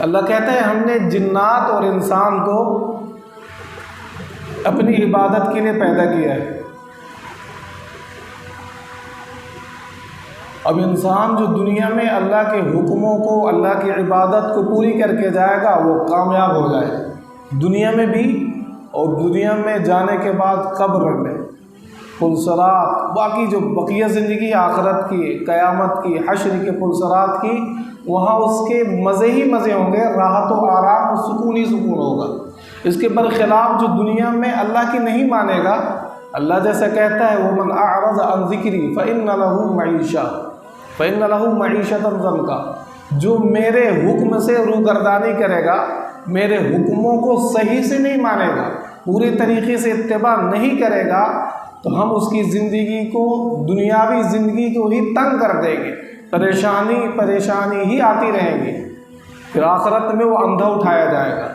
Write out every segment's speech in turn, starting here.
اللہ کہتا ہے ہم نے جنات اور انسان کو اپنی عبادت کے لیے پیدا کیا ہے۔ اب انسان جو دنیا میں اللہ کے حکموں کو، اللہ کی عبادت کو پوری کر کے جائے گا وہ کامیاب ہو جائے گا، دنیا میں بھی اور دنیا میں جانے کے بعد قبر میں، پلسرات، باقی جو بقیہ زندگی آخرت کی، قیامت کی، حشر کے پلسرات کی، وہاں اس کے مزے ہی مزے ہوں گے، راحت و آرام و سکون ہی سکون ہوگا۔ اس کے برخلاف جو دنیا میں اللہ کی نہیں مانے گا، اللہ جیسا کہتا ہے وَمَنْ أَعْرَضَ عَنْ ذِكْرِي فَإِنَّ لَهُ مَعِيشَةً ضَنْكًا، جو میرے حکم سے روگردانی کرے گا، میرے حکموں کو صحیح سے نہیں مانے گا، پورے طریقے سے اتباع نہیں کرے گا، تو ہم اس کی زندگی کو، دنیاوی زندگی کو ہی تنگ کر دیں گے، پریشانی ہی آتی رہیں گی، پھر آخرت میں وہ اندھا اٹھایا جائے گا،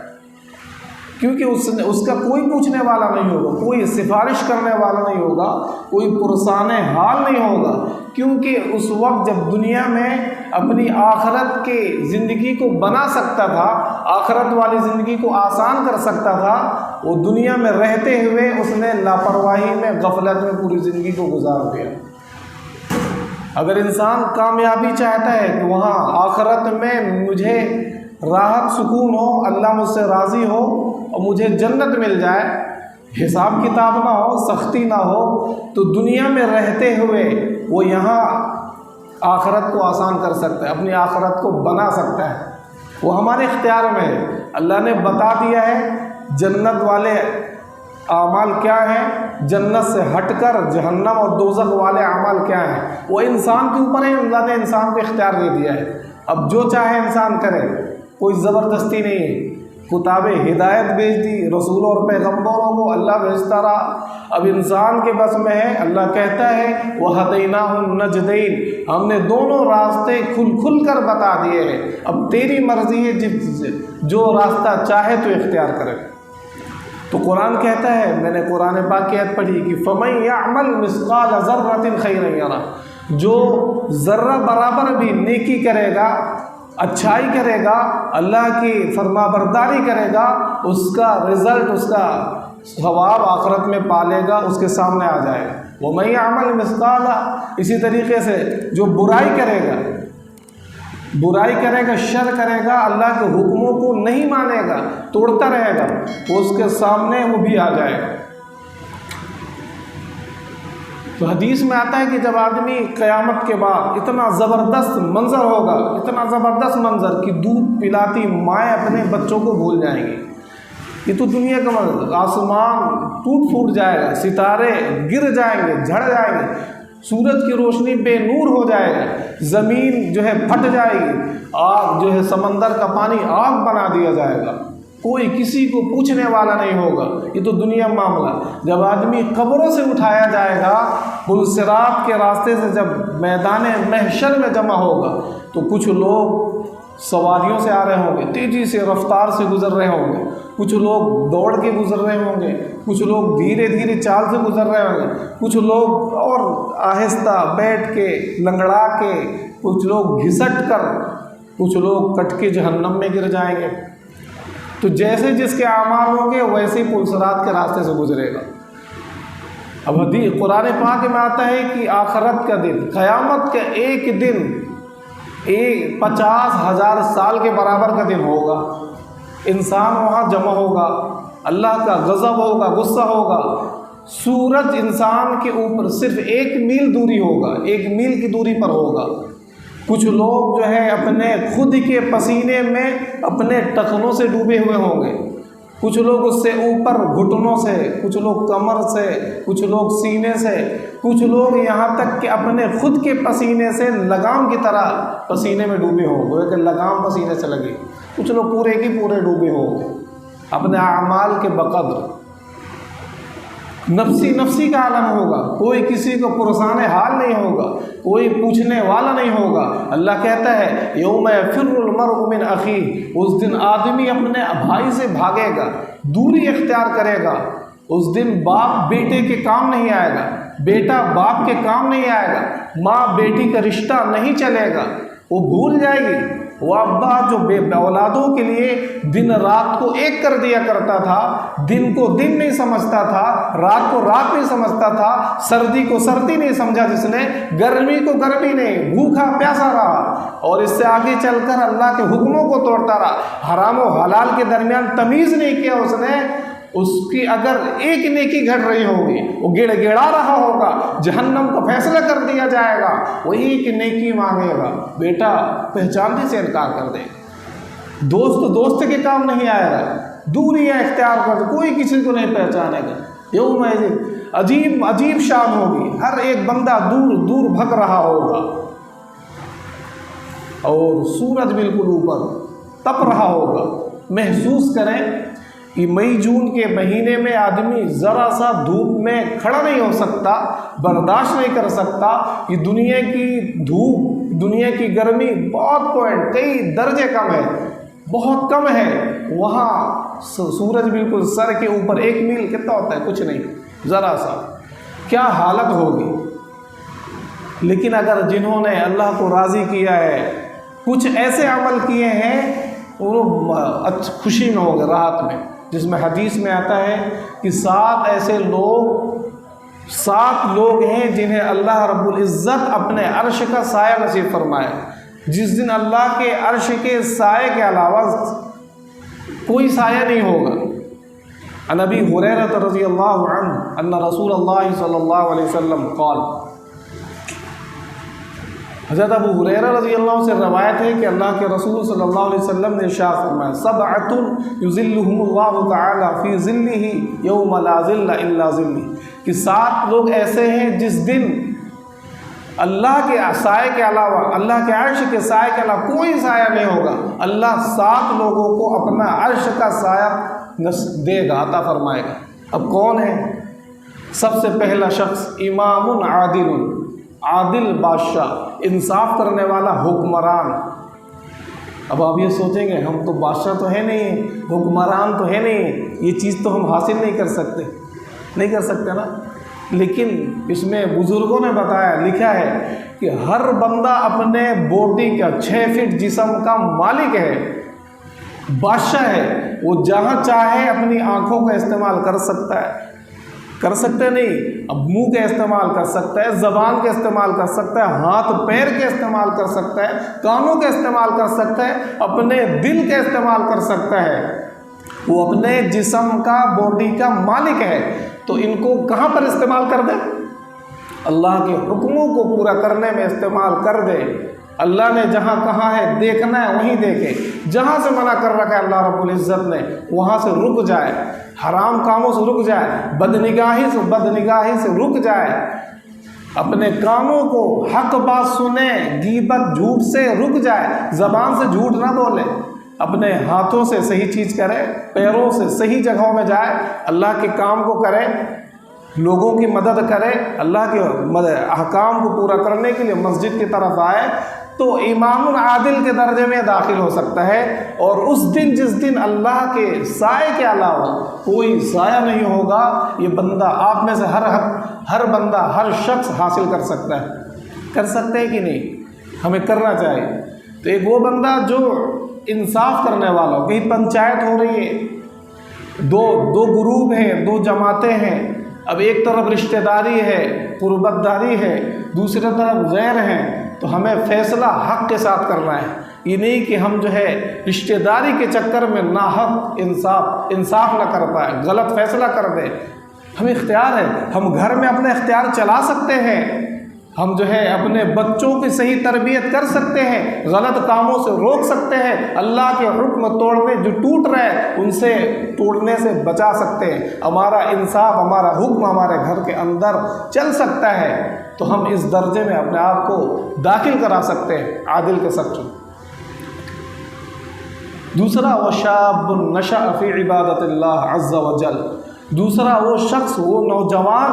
کیونکہ اس کا کوئی پوچھنے والا نہیں ہوگا، کوئی سفارش کرنے والا نہیں ہوگا، کوئی پرسان حال نہیں ہوگا، کیونکہ اس وقت جب دنیا میں اپنی آخرت کے زندگی کو بنا سکتا تھا، آخرت والی زندگی کو آسان کر سکتا تھا، وہ دنیا میں رہتے ہوئے اس نے لاپرواہی میں، غفلت میں پوری زندگی کو گزار دیا۔ اگر انسان کامیابی چاہتا ہے کہ وہاں آخرت میں مجھے راحت سکون ہو، اللہ مجھ سے راضی ہو اور مجھے جنت مل جائے، حساب کتاب نہ ہو، سختی نہ ہو، تو دنیا میں رہتے ہوئے وہ یہاں آخرت کو آسان کر سکتا ہے، اپنی آخرت کو بنا سکتا ہے، وہ ہمارے اختیار میں ہے۔ اللہ نے بتا دیا ہے جنت والے اعمال کیا ہیں، جنت سے ہٹ کر جہنم اور دوزخ والے اعمال کیا ہیں، وہ انسان کے اوپر ہے، اللہ نے انسان کو اختیار دے دیا ہے، اب جو چاہے انسان کرے، کوئی زبردستی نہیں ہے۔ کتاب ہدایت بھیج دی، رسولوں اور پیغمبروں کو اللہ بھیجتا رہا، اب انسان کے بس میں ہے۔ اللہ کہتا ہے وَهَدَيْنَاهُ النَّجْدَيْنِ، ہم نے دونوں راستے کھل کر بتا دیے ہیں، اب تیری مرضی ہے، جو راستہ چاہے تو اختیار کرے۔ تو قرآن کہتا ہے، میں نے قرآن پاک کی آیت پڑھی کہ فَمَن يَعْمَلْ مِثْقَالَ ذَرَّةٍ خَيْرًا يَرَهُ، جو ذرہ برابر بھی نیکی کرے گا، اچھائی کرے گا، اللہ کی فرما برداری کرے گا، اس کا رزلٹ، اس کا ثواب آخرت میں پالے گا، اس کے سامنے آ جائے گا۔ وَمَن يَعْمَلْ مِثْقَالَ، اسی طریقے سے جو برائی کرے گا، شر کرے گا، اللہ کے حکموں کو نہیں مانے گا، توڑتا رہے گا، وہ اس کے سامنے وہ بھی آ جائے گا۔ تو حدیث میں آتا ہے کہ جب آدمی قیامت کے بعد اتنا زبردست منظر ہوگا، اتنا زبردست منظر کہ دودھ پلاتی مائیں اپنے بچوں کو بھول جائیں گی، یہ تو دنیا کا منظر، آسمان ٹوٹ پھوٹ جائے گا، ستارے گر جائیں گے، جھڑ جائیں گے، سورج کی روشنی بے نور ہو جائے گا، زمین جو ہے پھٹ جائے گی، آگ جو ہے سمندر کا پانی آگ بنا دیا جائے گا، کوئی کسی کو پوچھنے والا نہیں ہوگا، یہ تو دنیا معاملہ۔ جب آدمی قبروں سے اٹھایا جائے گا، پلسرات کے راستے سے جب میدان محشر میں جمع ہوگا، تو کچھ لوگ سواریوں سے آ رہے ہوں گے، تیزی سے رفتار سے گزر رہے ہوں گے، کچھ لوگ دوڑ کے گزر رہے ہوں گے، کچھ لوگ دھیرے دھیرے چال سے گزر رہے ہوں گے، کچھ لوگ اور آہستہ بیٹھ کے لنگڑا کے، کچھ لوگ گھسٹ کر، کچھ لوگ کٹ کے جہنم میں گر جائیں گے۔ تو جیسے جس کے اعمال ہوں گے ویسے ہی پلسرات کے راستے سے گزرے گا۔ اب حدیث قرآن پاک میں آتا ہے کہ آخرت کا دن، قیامت کا ایک دن 50,000 سال کے برابر کا دن ہوگا، انسان وہاں جمع ہوگا، اللہ کا غضب ہوگا، غصہ ہوگا، سورج انسان کے اوپر صرف 1 میل دوری ہوگا، 1 میل کی دوری پر ہوگا، کچھ لوگ جو ہے اپنے خود کے پسینے میں اپنے ٹخنوں سے ڈوبے ہوئے ہوں گے، کچھ لوگ اس سے اوپر گھٹنوں سے، کچھ لوگ کمر سے، کچھ لوگ سینے سے، کچھ لوگ یہاں تک کہ اپنے خود کے پسینے سے لگام کی طرح پسینے میں ڈوبے ہوں گے، کہ لگام پسینے سے لگے، کچھ لوگ پورے کی پورے ڈوبے ہوں گے اپنے اعمال کے بقدر۔ نفسی کا عالم ہوگا، کوئی کسی کو پرسان حال نہیں ہوگا، کوئی پوچھنے والا نہیں ہوگا۔ اللہ کہتا ہے یوم یفر المرء من اخیہ، اس دن آدمی اپنے بھائی سے بھاگے گا، دوری اختیار کرے گا، اس دن باپ بیٹے کے کام نہیں آئے گا، بیٹا باپ کے کام نہیں آئے گا، ماں بیٹی کا رشتہ نہیں چلے گا، وہ بھول جائے گی وہ ابا جو بے اولادوں کے لیے دن رات کو ایک کر دیا کرتا تھا، دن کو دن نہیں سمجھتا تھا، رات کو رات نہیں سمجھتا تھا، سردی کو سردی نہیں سمجھا جس نے، گرمی کو گرمی نہیں، بھوکا پیاسا رہا، اور اس سے آگے چل کر اللہ کے حکموں کو توڑتا رہا، حرام و حلال کے درمیان تمیز نہیں کیا اس نے، اس کی اگر ایک نیکی گھٹ رہی ہوگی وہ گڑ گڑا رہا ہوگا، جہنم کا فیصلہ کر دیا جائے گا، وہی ایک نیکی مانگے گا، بیٹا پہچاننے سے انکار کر دے، دوست کے کام نہیں آئے گا، دوری اختیار کر دے، کوئی کسی کو نہیں پہچانے گا، یوم عجیب شان ہوگی، ہر ایک بندہ دور دور بھگ رہا ہوگا، اور سورج بالکل اوپر تپ رہا ہوگا۔ محسوس کریں کہ مئی جون کے مہینے میں آدمی ذرا سا دھوپ میں کھڑا نہیں ہو سکتا، برداشت نہیں کر سکتا، یہ دنیا کی دھوپ، دنیا کی گرمی بہت کئی درجے کم ہے، بہت کم ہے، وہاں سورج بالکل سر کے اوپر، 1 میل کتنا ہوتا ہے؟ کچھ نہیں، ذرا سا، کیا حالت ہوگی۔ لیکن اگر جنہوں نے اللہ کو راضی کیا ہے، کچھ ایسے عمل کیے ہیں، وہ خوشی میں ہو گئے، راحت میں، جس میں حدیث میں آتا ہے کہ 7 ایسے لوگ ہیں جنہیں اللہ رب العزت اپنے عرش کا سایہ نصیب فرمائے، جس دن اللہ کے عرش کے سائے کے علاوہ کوئی سایہ نہیں ہوگا۔ عن ابی ہریرہ رضی اللہ عنہ ان رسول اللہ صلی اللہ علیہ وسلم قال، حضرت ابو ہریرہ رضی اللہ عنہ سے روایت ہے کہ اللہ کے رسول صلی اللہ علیہ وسلم نے ارشاد فرمایا، سبعۃ یظلھم اللہ تعالی فی ظلہ یوم لا ظل الا ظلہ، کہ 7 لوگ ایسے ہیں جس دن اللہ کے سائے کے علاوہ، اللہ کے عرش کے سائے کے علاوہ کوئی سایہ نہیں ہوگا، اللہ 7 لوگوں کو اپنا عرش کا سایہ دے گا، عطا فرمائے گا۔ اب کون ہے؟ سب سے پہلا شخص امام عادل، عادل بادشاہ، انصاف کرنے والا حکمران۔ اب آپ یہ سوچیں گے ہم تو بادشاہ تو ہے نہیں، حکمران تو ہے نہیں، یہ چیز تو ہم حاصل نہیں کر سکتے نا، لیکن اس میں بزرگوں نے بتایا، لکھا ہے کہ ہر بندہ اپنے باڈی کا 6 فٹ جسم کا مالک ہے، بادشاہ ہے، وہ جہاں چاہے اپنی آنکھوں کا استعمال کر سکتا ہے، کر سکتے نہیں، اب منہ کا استعمال کر سکتا ہے، زبان کا استعمال کر سکتا ہے، ہاتھ پیر کا استعمال کر سکتا ہے، کانوں کا استعمال کر سکتا ہے، اپنے دل کا استعمال کر سکتا ہے، وہ اپنے جسم کا، باڈی کا مالک ہے، تو ان کو کہاں پر استعمال کر دے؟ اللہ کے حکموں کو پورا کرنے میں استعمال کر دے۔ اللہ نے جہاں کہا ہے دیکھنا ہے وہیں دیکھے، جہاں سے منع کر رکھا ہے اللہ رب العزت نے وہاں سے رک جائے، حرام کاموں سے رک جائے، بدنگاہی سے رک جائے، اپنے کانوں کو حق بات سنے، غیبت جھوٹ سے رک جائے، زبان سے جھوٹ نہ بولے، اپنے ہاتھوں سے صحیح چیز کرے، پیروں سے صحیح جگہوں میں جائے، اللہ کے کام کو کرے، لوگوں کی مدد کرے، اللہ کے احکام کو پورا کرنے کے لیے مسجد کی طرف آئے، تو امام عادل کے درجے میں داخل ہو سکتا ہے۔ اور اس دن، جس دن اللہ کے سائے کے علاوہ کوئی سایہ نہیں ہوگا، یہ بندہ، آپ میں سے ہر بندہ، ہر شخص حاصل کر سکتا ہے، کر سکتے ہیں کہ نہیں؟ ہمیں کرنا چاہیے۔ تو ایک وہ بندہ جو انصاف کرنے والا ہو، کہیں پنچایت ہو رہی ہے، دو گروپ ہیں، 2 جماعتیں ہیں، اب ایک طرف رشتہ داری ہے، قربت داری ہے، دوسری طرف غیر ہیں، تو ہمیں فیصلہ حق کے ساتھ کرنا ہے، یہ نہیں کہ ہم جو ہے رشتہ داری کے چکر میں ناحق انصاف نہ کر پائے، غلط فیصلہ کر دیں۔ ہمیں اختیار ہے، ہم گھر میں اپنے اختیار چلا سکتے ہیں، ہم جو ہے اپنے بچوں کی صحیح تربیت کر سکتے ہیں، غلط کاموں سے روک سکتے ہیں، اللہ کے حکم توڑنے جو ٹوٹ رہے ہیں ان سے توڑنے سے بچا سکتے ہیں، ہمارا انصاف، ہمارا حکم ہمارے گھر کے اندر چل سکتا ہے، تو ہم اس درجے میں اپنے آپ کو داخل کرا سکتے ہیں عادل کے سچ۔ دوسرا، وشاب نشأ فی عبادت اللہ عز وجل، دوسرا وہ شخص، وہ نوجوان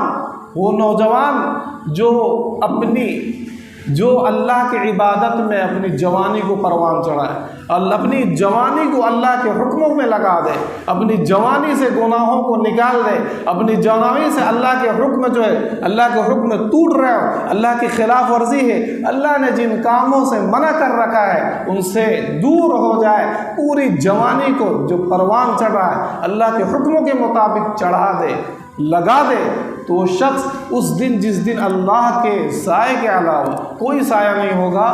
جو اللہ کی عبادت میں اپنی جوانی کو پروان چڑھائے، اور اپنی جوانی کو اللہ کے حکموں میں لگا دے، اپنی جوانی سے گناہوں کو نکال دے، اپنی جوانی سے اللہ کے حکم جو ہے، اللہ کے حکم ٹوٹ رہے ہو، اللہ کی خلاف ورزی ہے، اللہ نے جن کاموں سے منع کر رکھا ہے ان سے دور ہو جائے، پوری جوانی کو جو پروان چڑھ رہا ہے اللہ کے حکموں کے مطابق چڑھا دے، لگا دے، تو وہ شخص اس دن جس دن اللہ کے سائے کے علاوہ کوئی سایہ نہیں ہوگا،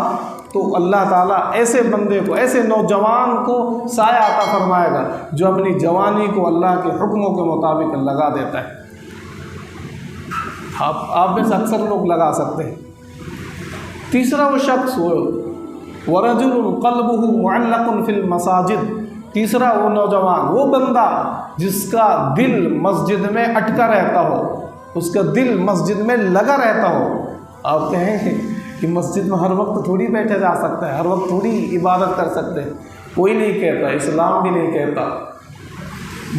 تو اللہ تعالیٰ ایسے بندے کو، ایسے نوجوان کو سایہ عطا فرمائے گا جو اپنی جوانی کو اللہ کے حکموں کے مطابق لگا دیتا ہے۔ آپ میں سے اکثر لوگ لگا سکتے ہیں۔ تیسرا وہ شخص وَرَجُلٌ قَلْبُهُ مُعَلَّقٌ فِي الْمَسَاجِدِ، تیسرا وہ نوجوان، وہ بندہ جس کا دل مسجد میں اٹکا رہتا ہو، اس کا دل مسجد میں لگا رہتا ہو۔ آپ کہیں کہ مسجد میں ہر وقت تھوڑی بیٹھا جا سکتا ہے، ہر وقت تھوڑی عبادت کر سکتے ہیں، کوئی نہیں کہتا، اسلام بھی نہیں کہتا۔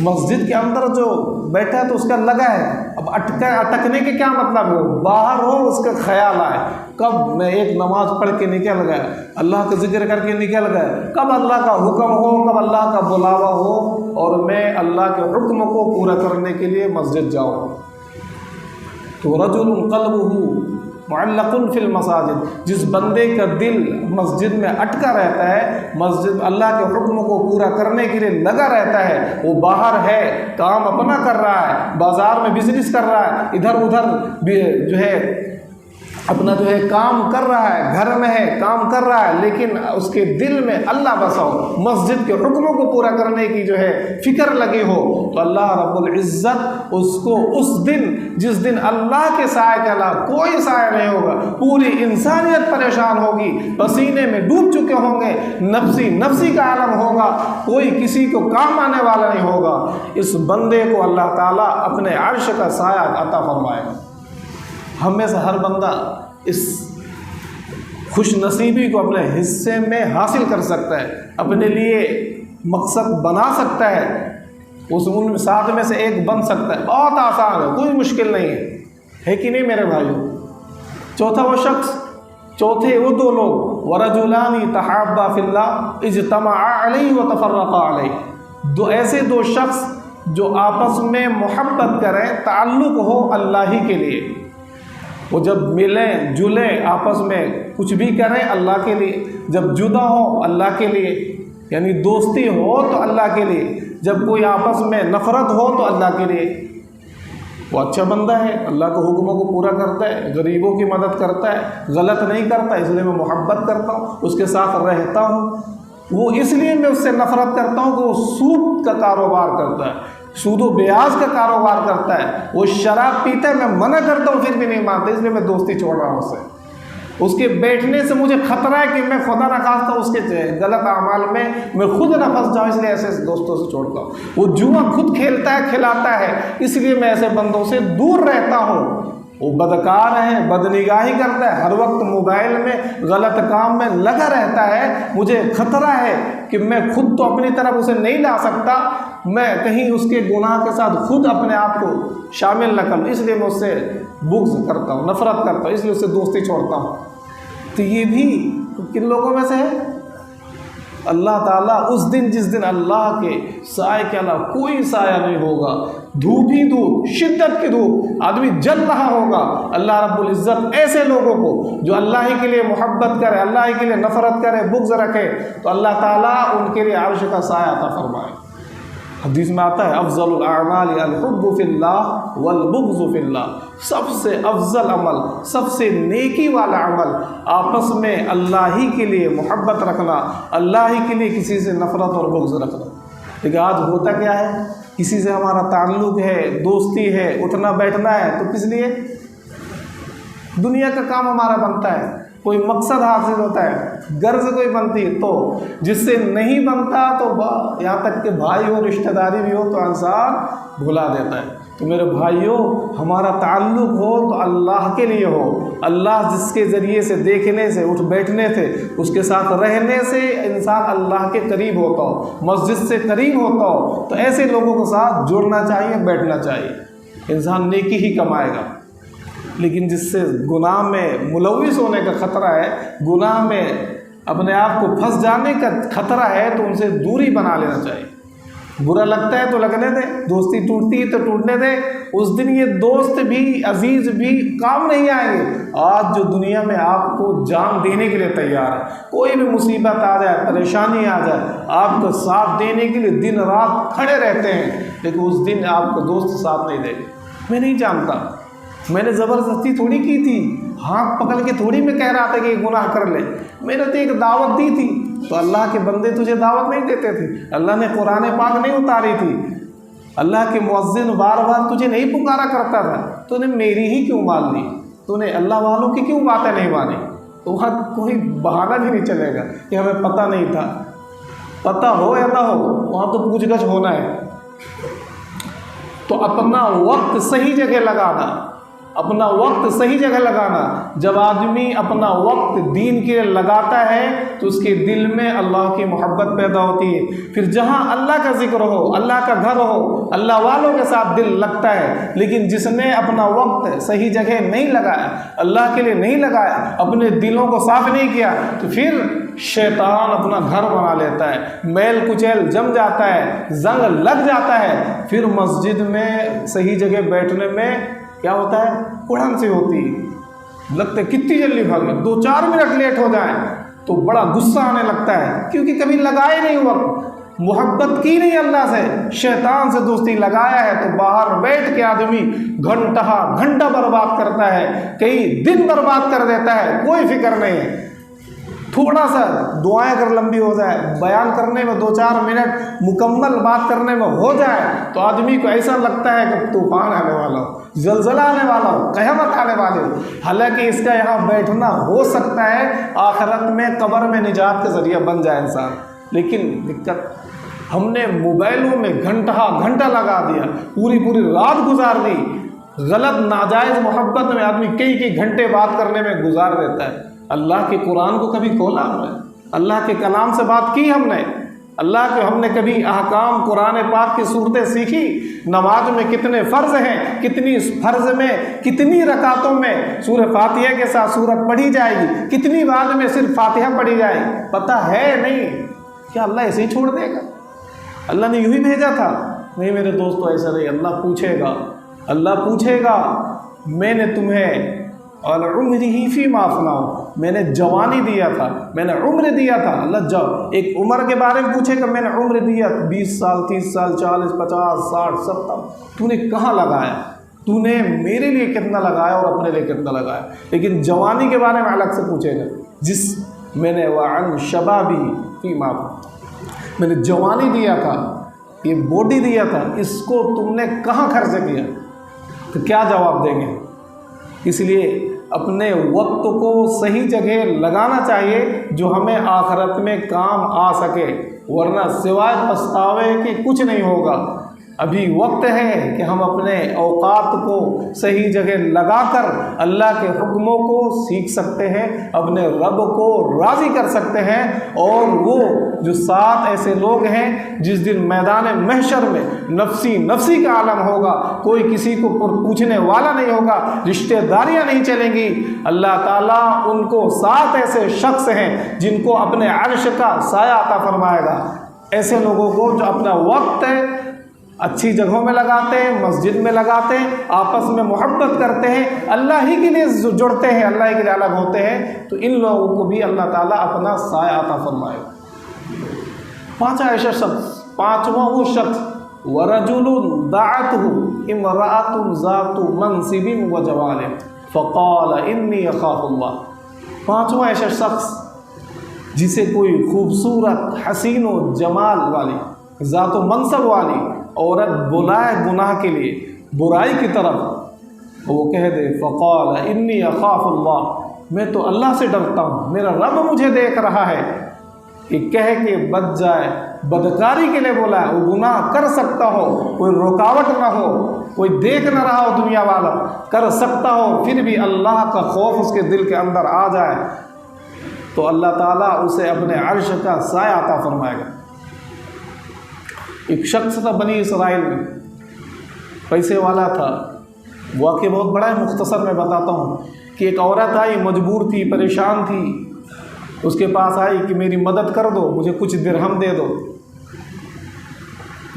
مسجد کے اندر جو بیٹھا ہے تو اس کا لگا ہے، اب اٹکنے کے کیا مطلب ہے؟ باہر ہو اس کا خیال آئے، کب میں ایک نماز پڑھ کے نکل گیا، اللہ کا ذکر کر کے نکل گیا، کب اللہ کا حکم ہو، کب اللہ کا بلاوا ہو اور میں اللہ کے حکم کو پورا کرنے کے لیے مسجد جاؤں۔ تو رجل قلبہ معلق فی المساجد، جس بندے کا دل مسجد میں اٹکا رہتا ہے، مسجد اللہ کے حکم کو پورا کرنے کے لیے لگا رہتا ہے، وہ باہر ہے، کام اپنا کر رہا ہے، بازار میں بزنس کر رہا ہے، ادھر ادھر جو ہے اپنا جو ہے کام کر رہا ہے، گھر میں ہے کام کر رہا ہے، لیکن اس کے دل میں اللہ بسا ہو، مسجد کے حکموں کو پورا کرنے کی جو ہے فکر لگی ہو، تو اللہ رب العزت اس کو اس دن جس دن اللہ کے سائے کے علاوہ کوئی سایہ نہیں ہوگا، پوری انسانیت پریشان ہوگی، پسینے میں ڈوب چکے ہوں گے، نفسی کا عالم ہوگا، کوئی کسی کو کام آنے والا نہیں ہوگا، اس بندے کو اللہ تعالیٰ اپنے عرش کا سایہ عطا فرمائے گا۔ ہم میں سے ہر بندہ اس خوش نصیبی کو اپنے حصے میں حاصل کر سکتا ہے، اپنے لیے مقصد بنا سکتا ہے، اس ان سات میں سے ایک بن سکتا ہے، بہت آسان ہے، کوئی مشکل نہیں ہے کہ نہیں میرے بھائیو؟ چوتھا وہ شخص، چوتھے وہ دو لوگ، وَرَجُلَانِ تَحَابَّا فِي اللَّهِ اجْتَمَعَا عَلَيْهِ وَتَفَرَّقَا عَلَيْهِ، دو ایسے دو شخص جو آپس میں محبت کریں، تعلق ہو اللہ ہی کے لیے، وہ جب ملیں جلیں آپس میں کچھ بھی کریں اللہ کے لیے، جب جدا ہو اللہ کے لیے، یعنی دوستی ہو تو اللہ کے لیے، جب کوئی آپس میں نفرت ہو تو اللہ کے لیے، وہ اچھا بندہ ہے، اللہ کے حکموں کو پورا کرتا ہے، غریبوں کی مدد کرتا ہے، غلط نہیں کرتا، اس لیے میں محبت کرتا ہوں، اس کے ساتھ رہتا ہوں، وہ اس لیے میں اس سے نفرت کرتا ہوں کہ وہ سود کا کاروبار کرتا ہے، سود و بیاج کا کاروبار کرتا ہے، وہ شراب پیتا ہے، میں منع کرتا ہوں پھر بھی نہیں مانتا، اس لیے میں دوستی چھوڑ رہا ہوں اس سے، اس کے بیٹھنے سے مجھے خطرہ ہے کہ میں خدا نخواستہ اس کے غلط اعمال میں خود نہ پھنس جاؤں، اس لیے ایسے دوستوں سے چھوڑتا ہوں، وہ جوا خود کھیلتا ہے کھلاتا ہے، اس لیے میں ایسے بندوں سے دور رہتا ہوں، وہ بدکار ہے، بدنگاہی کرتا ہے، ہر وقت موبائل میں غلط کام میں لگا رہتا ہے، مجھے خطرہ ہے کہ میں خود تو اپنی طرف اسے نہیں لا سکتا، میں کہیں اس کے گناہ کے ساتھ خود اپنے آپ کو شامل نہ کروں، اس لیے میں اس سے بغض کرتا ہوں، نفرت کرتا ہوں، اس لیے اس سے دوستی چھوڑتا ہوں۔ تو یہ بھی کن لوگوں میں سے ہے؟ اللہ تعالیٰ اس دن جس دن اللہ کے سائے کے علاوہ کوئی سایہ نہیں ہوگا، دھوپ ہی دھوپ، شدت کی دھوپ، آدمی جل رہا ہوگا، اللہ رب العزت ایسے لوگوں کو جو اللہ ہی کے لیے محبت کرے، اللہ ہی کے لیے نفرت کرے، بغض رکھے، تو اللہ تعالیٰ ان کے لیے عرش کا سایہ عطا فرمائے۔ حدیث میں آتا ہے افضل الاعمال الحب فی اللہ والبغض فی اللہ، سب سے افضل عمل، سب سے نیکی والا عمل آپس میں اللہ ہی کے لیے محبت رکھنا، اللہ ہی کے لیے کسی سے نفرت اور بغض رکھنا۔ لیکن آج ہوتا کیا ہے، کسی سے ہمارا تعلق ہے، دوستی ہے، اٹھنا بیٹھنا ہے تو کس لیے؟ دنیا کا کام ہمارا بنتا ہے، کوئی مقصد حاصل ہوتا ہے، غرض کوئی بنتی ہے، تو جس سے نہیں بنتا تو یہاں تک کہ بھائی ہو، رشتہ داری بھی ہو تو انسان بھلا دیتا ہے۔ تو میرے بھائیوں، ہمارا تعلق ہو تو اللہ کے لیے ہو، اللہ جس کے ذریعے سے دیکھنے سے، اٹھ بیٹھنے سے، اس کے ساتھ رہنے سے انسان اللہ کے قریب ہوتا ہو، مسجد سے قریب ہوتا ہو، تو ایسے لوگوں کے ساتھ جڑنا چاہیے، بیٹھنا چاہیے، انسان نیکی ہی کمائے گا۔ لیکن جس سے گناہ میں ملوث ہونے کا خطرہ ہے، گناہ میں اپنے آپ کو پھنس جانے کا خطرہ ہے تو ان سے دوری بنا لینا چاہیے۔ برا لگتا ہے تو لگنے دے، دوستی ٹوٹتی ہے تو ٹوٹنے دے، اس دن یہ دوست بھی عزیز بھی کام نہیں آئیں گے۔ آج جو دنیا میں آپ کو جان دینے کے لیے تیار ہے، کوئی بھی مصیبت آ جائے، پریشانی آ جائے، آپ کو ساتھ دینے کے لیے دن رات کھڑے رہتے ہیں، لیکن اس دن آپ کو دوست ساتھ نہیں دے گا۔ میں نہیں جانتا، میں نے زبردستی تھوڑی کی تھی، ہاتھ پکڑ کے تھوڑی میں کہہ رہا تھا کہ یہ گناہ کر لے، میں نے تو ایک دعوت دی تھی۔ تو اللہ کے بندے تجھے دعوت نہیں دیتے تھے، اللہ نے قرآن پاک نہیں اتاری تھی، اللہ کے مؤذن بار بار تجھے نہیں پکارا کرتا تھا، تو نے میری ہی کیوں مان لی؟ تو نے اللہ والوں کی کیوں باتیں نہیں مانی؟ تو وہاں کوئی بہانہ بھی نہیں چلے گا کہ ہمیں پتہ نہیں تھا۔ پتہ ہو یا نہ ہو، وہاں تو پوچھ گچھ ہونا ہے۔ تو اپنا وقت صحیح جگہ لگانا، اپنا وقت صحیح جگہ لگانا۔ جب آدمی اپنا وقت دین کے لیے لگاتا ہے تو اس کے دل میں اللہ کی محبت پیدا ہوتی ہے۔ پھر جہاں اللہ کا ذکر ہو، اللہ کا گھر ہو، اللہ والوں کے ساتھ دل لگتا ہے۔ لیکن جس نے اپنا وقت صحیح جگہ نہیں لگایا، اللہ کے لیے نہیں لگایا، اپنے دلوں کو صاف نہیں کیا، تو پھر شیطان اپنا گھر بنا لیتا ہے، میل کچیل جم جاتا ہے، زنگ لگ جاتا ہے۔ پھر مسجد میں صحیح جگہ بیٹھنے میں کیا ہوتا ہے؟ اڑن سی ہوتی ہے، لگتا ہے کتنی جلدی بھاگے، 2-4 منٹ لیٹ ہو جائیں تو بڑا غصہ آنے لگتا ہے، کیونکہ کبھی لگائے نہیں وقت، محبت کی نہیں اللہ سے، شیطان سے دوستی لگایا ہے۔ تو باہر بیٹھ کے آدمی گھنٹہ برباد کرتا ہے، کئی دن برباد کر دیتا ہے، کوئی فکر نہیں ہے۔ تھوڑا سا دعائیں اگر لمبی ہو جائے، بیان کرنے میں 2-4 منٹ مکمل بات کرنے میں ہو جائے تو آدمی کو ایسا لگتا ہے کہ طوفان آنے والا ہو، زلزلہ آنے والا ہو، قیامت آنے والی ہو۔ حالانکہ اس کا یہاں بیٹھنا ہو سکتا ہے آخرت میں قبر میں نجات کا ذریعہ بن جائے انسان، لیکن دقت ہم نے موبائلوں میں گھنٹہ لگا دیا، پوری رات گزار دی، غلط ناجائز محبت میں آدمی کئی گھنٹے بات کرنے میں گزار دیتا ہے۔ اللہ کے قرآن کو کبھی کھولا ہم نے؟ اللہ کے کلام سے بات کی ہم نے؟ اللہ کے ہم نے کبھی احکام قرآن پاک کی صورتیں سیکھی؟ نماز میں کتنے فرض ہیں، کتنی فرض میں کتنی رکعتوں میں سورہ فاتحہ کے ساتھ سورت پڑھی جائے گی، کتنی بعد میں صرف فاتحہ پڑھی جائے گی، پتہ ہے نہیں؟ کیا اللہ ایسے ہی چھوڑ دے گا؟ اللہ نے یوں ہی بھیجا تھا؟ نہیں میرے دوستو، ایسا نہیں۔ اللہ پوچھے گا میں نے تمہیں اور عمر ہی فی ما افناؤ، میں نے جوانی دیا تھا، میں نے عمر دیا تھا۔ اللہ ایک عمر کے بارے میں پوچھے گا، میں نے عمر دیا 20 سال 30 سال 40 50 60 70، تو نے کہاں لگایا؟ تو نے میرے لیے کتنا لگایا اور اپنے لیے کتنا لگایا؟ لیکن جوانی کے بارے میں الگ سے پوچھے گا، جس میں نے وعن شبابی فی ما افناؤ، میں نے جوانی دیا تھا، یہ باڈی دیا تھا، اس کو تم نے کہاں خرچ کیا؟ تو کیا جواب دیں گے؟ اس لیے اپنے وقت کو صحیح جگہ لگانا چاہیے جو ہمیں آخرت میں کام آ سکے، ورنہ سوائے پچھتاوے کے کچھ نہیں ہوگا۔ ابھی وقت ہے کہ ہم اپنے اوقات کو صحیح جگہ لگا کر اللہ کے حکموں کو سیکھ سکتے ہیں، اپنے رب کو راضی کر سکتے ہیں، اور وہ جو 7 ایسے لوگ ہیں جس دن میدان محشر میں نفسی کا عالم ہوگا، کوئی کسی کو پوچھنے والا نہیں ہوگا، رشتہ داریاں نہیں چلیں گی، اللہ تعالیٰ ان کو 7 ایسے شخص ہیں جن کو اپنے عرش کا سایہ عطا فرمائے گا۔ ایسے لوگوں کو جو اپنا وقت ہے اچھی جگہوں میں لگاتے ہیں، مسجد میں لگاتے ہیں، آپس میں محبت کرتے ہیں، اللہ ہی کے لیے جڑتے ہیں، اللہ ہی کے لیے الگ ہوتے ہیں، تو ان لوگوں کو بھی اللہ تعالیٰ اپنا سایہ عطا فرمائے گا۔ پانچواں وہ شخص وَرَجُلٌ دَعَتْهُ امْرَأَةٌ ذَاتُ مَنْصِبٍ وَجَمَالٍ فَقَالَ إِنِّي أَخَافُ اللَّهَ۔ پانچواں ایسا شخص جسے کوئی خوبصورت حسین و جمال والی ذات و منصب والی عورت بلائے گناہ کے لیے، برائی کی طرف، وہ کہہ دے فقال انی اخاف اللہ، میں تو اللہ سے ڈرتا ہوں، میرا رب مجھے دیکھ رہا ہے، کہ کہہ کے بچ جائے، بدکاری کے لیے بولا ہے، وہ گناہ کر سکتا ہو، کوئی رکاوٹ نہ ہو، کوئی دیکھ نہ رہا ہو دنیا والا، کر سکتا ہو، پھر بھی اللہ کا خوف اس کے دل کے اندر آ جائے تو اللہ تعالیٰ اسے اپنے عرش کا سایہ عطا فرمائے گا۔ ایک شخص تھا بنی اسرائیل میں، پیسے والا تھا، واقعہ بہت بڑا ہے، مختصر میں بتاتا ہوں کہ ایک عورت آئی، مجبور تھی، پریشان تھی، اس کے پاس آئی کہ میری مدد کر دو، مجھے کچھ درہم دے دو۔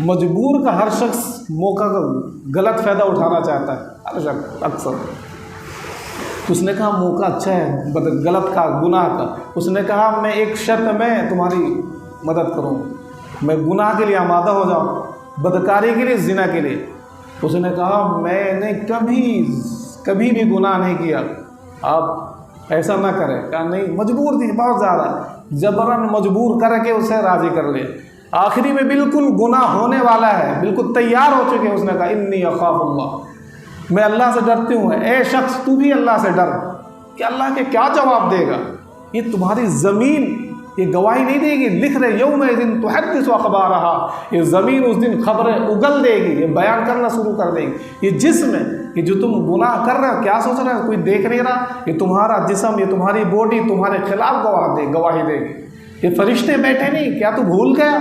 مجبور کا ہر شخص موقع کا غلط فائدہ اٹھانا چاہتا ہے، ہر شخص اکثر۔ اس نے کہا موقع اچھا ہے غلط کا، گناہ کا۔ اس نے کہا میں ایک شرط میں تمہاری مدد کروں، میں گناہ کے لیے آمادہ ہو جاؤں، بدکاری کے لیے، زنا کے لیے۔ اس نے کہا میں نے کبھی بھی گناہ نہیں کیا، آپ ایسا نہ کریں۔ کہا نہیں، مجبور تھی بہت زیادہ، جبراً مجبور کر کے اسے راضی کر لے۔ آخری میں بالکل گناہ ہونے والا ہے، بالکل تیار ہو چکے۔ اس نے کہا انی اخاف اللہ، میں اللہ سے ڈرتی ہوں۔ اے شخص تو بھی اللہ سے ڈر، کہ اللہ کے کیا جواب دے گا؟ یہ تمہاری زمین یہ گواہی نہیں دے گی، لکھ رہے یومئذ تحدث اخبارہا، یہ زمین اس دن خبریں اگل دے گی، یہ بیان کرنا شروع کر دے گی۔ یہ جسم ہے کہ جو تم گناہ کر رہے ہو، کیا سوچ رہے ہو کوئی دیکھ نہیں رہا؟ یہ تمہارا جسم، یہ تمہاری باڈی تمہارے خلاف گواہی دے گی۔ یہ فرشتے بیٹھے نہیں، کیا تو بھول گیا؟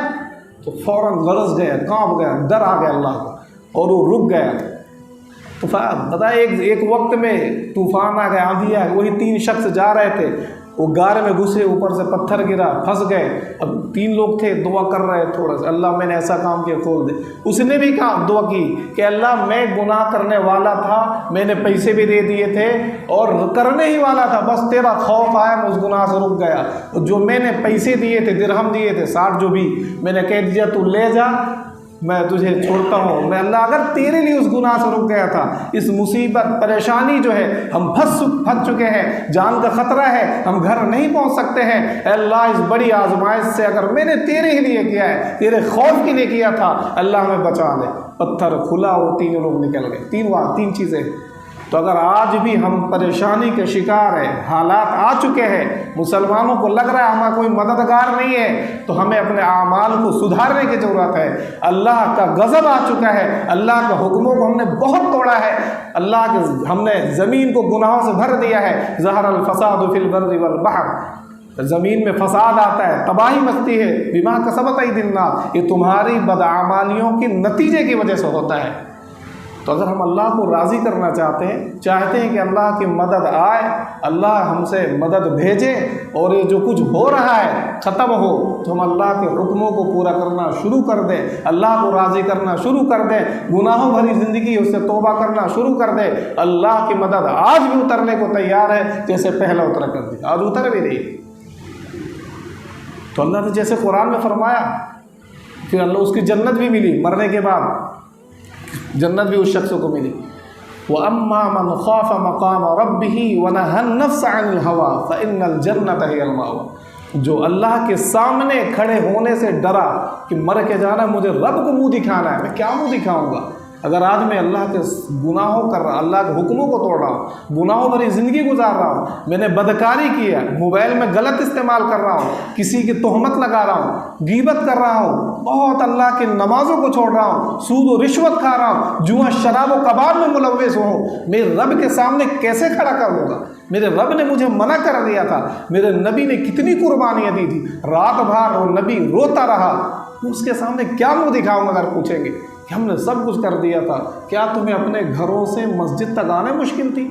تو فوراً لرز گیا، کانپ گیا، ڈر آ گیا اللہ کو، اور وہ رک گیا۔ تو بتائے ایک وقت میں طوفان آ گیا، آندھی آ گئی، وہی 3 شخص جا رہے تھے، وہ غار میں گھسے، اوپر سے پتھر گرا، پھنس گئے۔ اب 3 لوگ تھے، دعا کر رہے تھوڑا سا، اللہ میں نے ایسا کام کیا کھول دے۔ اس نے بھی کہا، دعا کی کہ اللہ میں گناہ کرنے والا تھا، میں نے پیسے بھی دے دیے تھے اور کرنے ہی والا تھا، بس تیرا خوف آیا، میں اس گناہ سے رک گیا۔ جو میں نے پیسے دیے تھے، درہم دیے تھے 60 جو بھی، میں نے کہہ دیا تو لے جا، میں تجھے چھوڑتا ہوں۔ میں اللہ اگر تیرے لیے اس گناہ سے رک گیا تھا، اس مصیبت پریشانی جو ہے، ہم پھنس چکے ہیں، جان کا خطرہ ہے، ہم گھر نہیں پہنچ سکتے ہیں، اے اللہ اس بڑی آزمائش سے اگر میں نے تیرے ہی لیے کیا ہے، تیرے خوف کے لیے کیا تھا، اللہ ہمیں بچا لے۔ پتھر کھلا، وہ 3 لوگ نکل گئے۔ 3 چیزیں۔ تو اگر آج بھی ہم پریشانی کے شکار ہیں، حالات آ چکے ہیں، مسلمانوں کو لگ رہا ہے ہمارا کوئی مددگار نہیں ہے، تو ہمیں اپنے اعمال کو سدھارنے کی ضرورت ہے۔ اللہ کا غضب آ چکا ہے، اللہ کے حکموں کو ہم نے بہت توڑا ہے، ہم نے زمین کو گناہوں سے بھر دیا ہے۔ ظہر الفساد فی البر والبحر، زمین میں فساد آتا ہے، تباہی مچتی ہے، بما کسبت ایدی الناس، یہ تمہاری بدعمالیوں کے نتیجے کی وجہ سے ہوتا ہے۔ تو اگر ہم اللہ کو راضی کرنا چاہتے ہیں کہ اللہ کی مدد آئے، اللہ ہم سے مدد بھیجے، اور یہ جو کچھ ہو رہا ہے ختم ہو، تو ہم اللہ کے حکموں کو پورا کرنا شروع کر دیں، اللہ کو راضی کرنا شروع کر دیں، گناہوں بھری زندگی اس سے توبہ کرنا شروع کر دیں۔ اللہ کی مدد آج بھی اترنے کو تیار ہے، جیسے پہلا اترا کر دی، آج اتر بھی رہی۔ تو اللہ نے جیسے قرآن میں فرمایا، پھر اللہ اس کی جنت بھی ملی، مرنے کے بعد جنت بھی اس شخص کو ملی۔ وَأَمَّا مَنْ خَافَ مَقَامَ رَبِّهِ وَنَهَى النَّفْسَ عَنِ الْهَوَىٰ فَإِنَّ الْجَنَّةَ هِيَ الْمَأْوَىٰ، جو اللہ کے سامنے کھڑے ہونے سے ڈرا کہ مر کے جانا، مجھے رب کو منہ دکھانا ہے، میں کیا منہ دکھاؤں گا؟ اگر آج میں اللہ کے گناہوں کر رہا، اللہ کے حکموں کو توڑ رہا ہوں، گناہوں بھری زندگی گزار رہا ہوں، میں نے بدکاری کی ہے، موبائل میں غلط استعمال کر رہا ہوں، کسی کی تہمت لگا رہا ہوں، غیبت کر رہا ہوں، بہت اللہ کی نمازوں کو چھوڑ رہا ہوں، سود و رشوت کھا رہا ہوں، جوا شراب و کباب میں ملوث ہوں، میرے رب کے سامنے کیسے کھڑا کروں گا؟ میرے رب نے مجھے منع کر دیا تھا، میرے نبی نے کتنی قربانیاں دی تھی، رات بھر وہ نبی روتا رہا، اس کے سامنے کیا منہ دکھاؤں گا؟ اگر پوچھیں گے کہ ہم نے سب کچھ کر دیا تھا، کیا تمہیں اپنے گھروں سے مسجد تک آنے مشکل تھی؟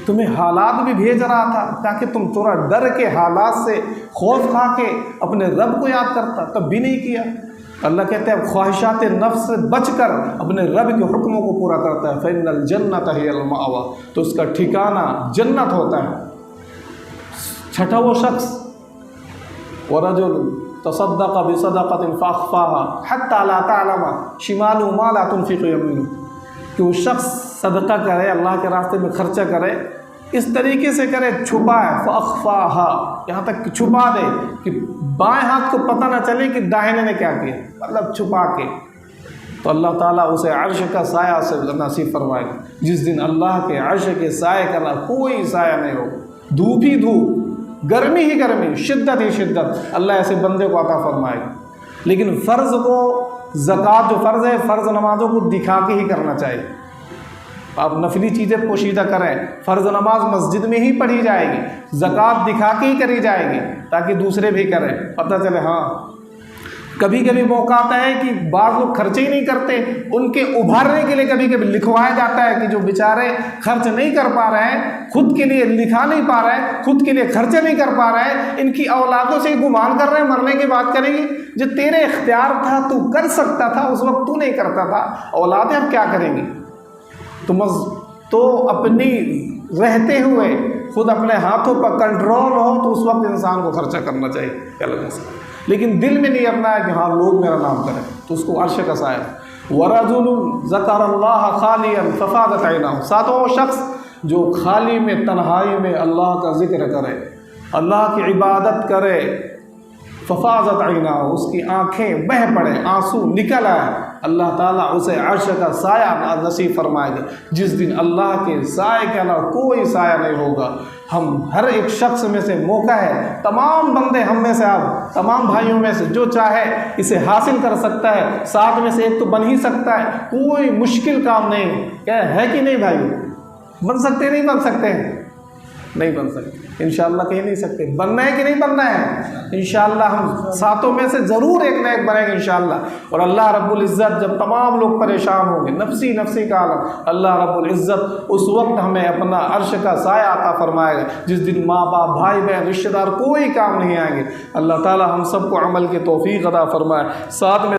تمہیں حالات بھی بھیج رہا تھا تاکہ تم تھوڑا ڈر کے، حالات سے خوف کھا کے اپنے رب کو یاد کرتا، تب بھی نہیں کیا۔ اللہ کہتے ہیں خواہشات نفس سے بچ کر اپنے رب کے حکموں کو پورا کرتا ہے، فإن الجنۃ ہی المأویٰ، تو اس کا ٹھکانہ جنت ہوتا ہے۔ چھٹا وہ شخص، ورجل تصدق بصدقۃ فأخفاها حتى لا تعلم شماله ما لا تنفق يمينه، کہ وہ شخص صدقہ کرے، اللہ کے راستے میں خرچہ کرے، اس طریقے سے کرے چھپائے، فأخفاها، یہاں تک کہ چھپا دے کہ بائیں ہاتھ کو پتہ نہ چلے کہ داہنے نے کیا کیا، مطلب چھپا کے، تو اللہ تعالیٰ اسے عرش کا سایہ سے نصیب فرمائے گا۔ جس دن اللہ کے عرش کے سائے کا کوئی سایہ نہیں ہو، دھوپ ہی دھوپ، گرمی ہی گرمی، شدت ہی شدت، اللہ ایسے بندے کو عطا فرمائے گا۔ لیکن فرض کو، زکوٰۃ جو فرض ہے، فرض نمازوں کو دکھا کے ہی کرنا چاہیے۔ آپ نفلی چیزیں پوشیدہ کریں، فرض نماز مسجد میں ہی پڑھی جائے گی، زکوٰۃ دکھا کے ہی کری جائے گی تاکہ دوسرے بھی کریں، پتہ چلے ہاں کبھی کبھی موقع آتا ہے کہ بعض لوگ خرچے ہی نہیں کرتے، ان کے ابھارنے کے لیے کبھی کبھی لکھوایا جاتا ہے کہ جو بیچارے خرچ نہیں کر پا رہے ہیں، خود کے لیے لکھا نہیں پا رہے ہیں، خود کے لیے خرچے نہیں کر پا رہے ہیں، ان کی اولادوں سے گمان کر رہے ہیں مرنے کی بات کریں گے۔ جو تیرے اختیار تھا، تو کر سکتا تھا، اس وقت تو نہیں کرتا تھا، اولادیں اب کیا کریں گی؟ تو اپنی رہتے ہوئے خود اپنے ہاتھوں پر کنٹرول ہو تو اس وقت انسان کو خرچہ کرنا چاہیے، لیکن دل میں نہیں رکھنا ہے کہ ہاں لوگ میرا نام کریں، تو اس کو عرش کا سایہ۔ وَرَجُلٌ ذَكَرَ اللَّهَ خَالِيًا فَفَاضَتْ عَيْنَاهُ، ساتواں وہ شخص جو خالی میں، تنہائی میں اللہ کا ذکر کرے، اللہ کی عبادت کرے، ففاضت عیناہ، اس کی آنکھیں بہہ پڑے، آنسو نکل آئے، اللہ تعالیٰ اسے عرش کا سایہ نصیب فرمائے گا، جس دن اللہ کے سائے کے علاوہ کوئی سایہ نہیں ہوگا۔ ہم ہر ایک شخص میں سے موقع ہے، تمام بندے ہم میں سے، آپ تمام بھائیوں میں سے جو چاہے اسے حاصل کر سکتا ہے، 7 میں سے ایک تو بن ہی سکتا ہے، کوئی مشکل کام نہیں ہے کہ نہیں بھائی؟ بن سکتے نہیں بن سکتے ہیں؟ نہیں بن سکتے انشاءاللہ، کہیں نہیں سکتے، بننا ہے کہ نہیں بننا ہے؟ انشاءاللہ ہم 7 میں سے ضرور ایک نہ ایک بنیں گے انشاءاللہ۔ اور اللہ رب العزت جب تمام لوگ پریشان ہوں گے، نفسی نفسی کا عالم، اللہ رب العزت اس وقت ہمیں اپنا عرش کا سایہ عطا فرمائے گا، جس دن ماں باپ، بھائی بہن، رشتہ دار کوئی کام نہیں آئیں گے۔ اللہ تعالی ہم سب کو عمل کی توفیق عطا فرمائے۔ ساتھ میں